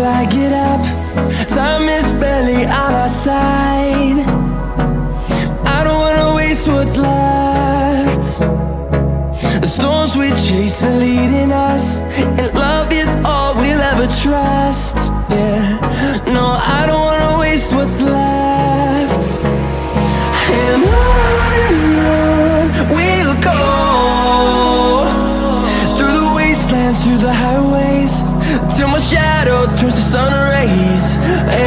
I get up. Time is barely on our side. I don't wanna waste what's left. The storms we chase are leading us, and love is all we'll ever trust. Yeah, no, I don't wanna waste what's left. And on we'll go, through the wastelands, through the highways, till my shadow turns to sun rays.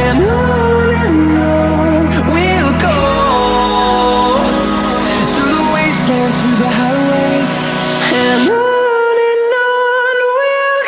And on we'll go, through the wastelands, through the highways, and on we'll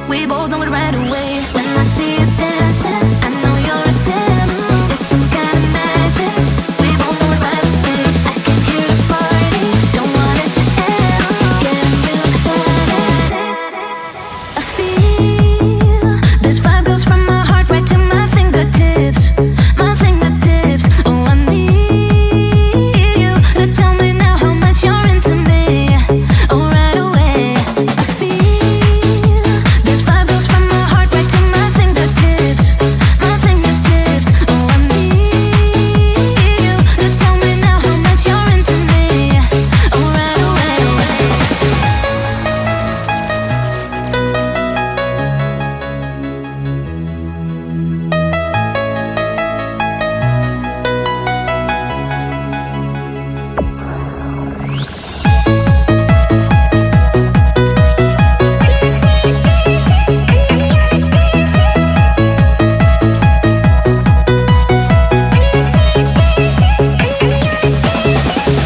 We both know it right away. When I see you dancing, I know you're a damn. It's some kind of magic. We both know it right away. I can hear the party, don't want it to end. Getting real excited. I feel this vibe goes from my heart right to my fingertips. My fingertips. Oh, I need you to tell me now how much you're into me. Oh, right away. I feel this vibe goes from my heart right to my fingertips. My fingertips. Oh, I need you to tell me now how much you're into me. Oh, right away.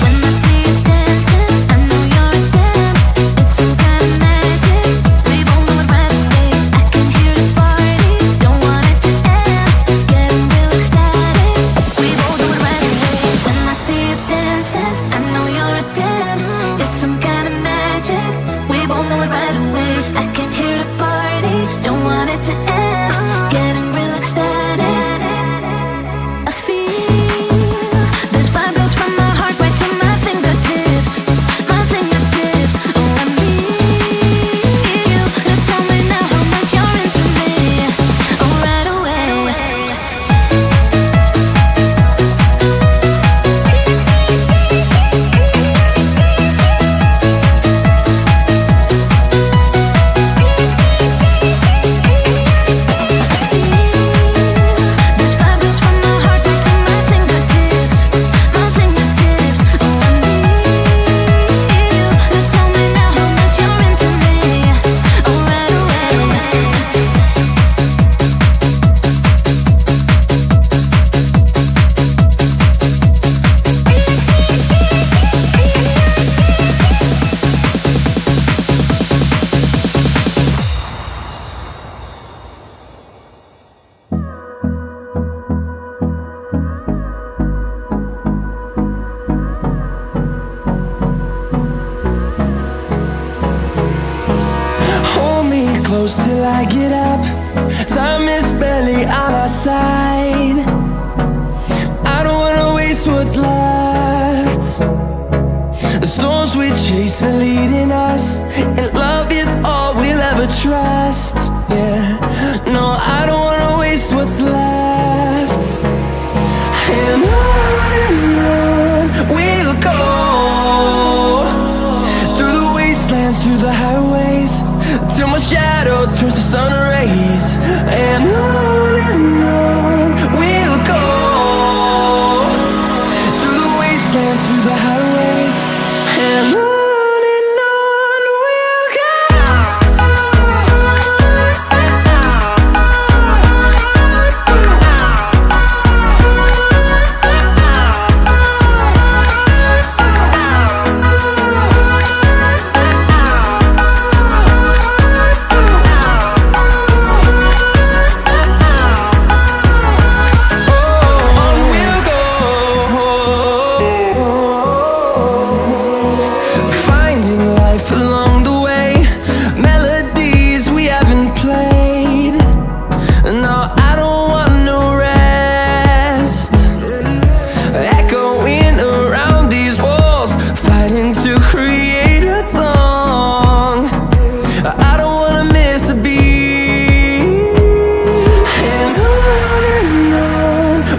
When I see you dancing, I know you're a damn. It's some kind of magic. We both know it right away. I can hear the party, don't want it to end. Getting real ecstatic. We both know it right away. When I see you dancing, I know you're a damn. It's some kind of magic. We both know it right away. I can hear the party, don't want it to end. Getting real ecstatic. I feel this vibe goes from my heart right to my fingertips. My fingertips. Oh, I need you to tell me now how much you're into me. Oh, right away. This vibe goes from my heart right to my fingertips. My fingertips. Oh, I need you to tell me now how much you're into me. Oh, right away. Hold me close till I get up. Time is barely on our side. I don't wanna waste what's left. The storms we chase are leading us, and love is all we'll ever trust. Yeah, no, I don't wanna waste what's left. And on we'll go, through the wastelands, through the highways, till my shadow turns to sun rays. And on we'll go, through the wastelands, through the highways. And on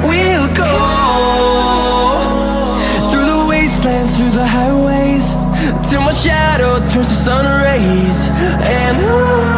we'll go. Through the highways, till my shadow turns to sun rays. And on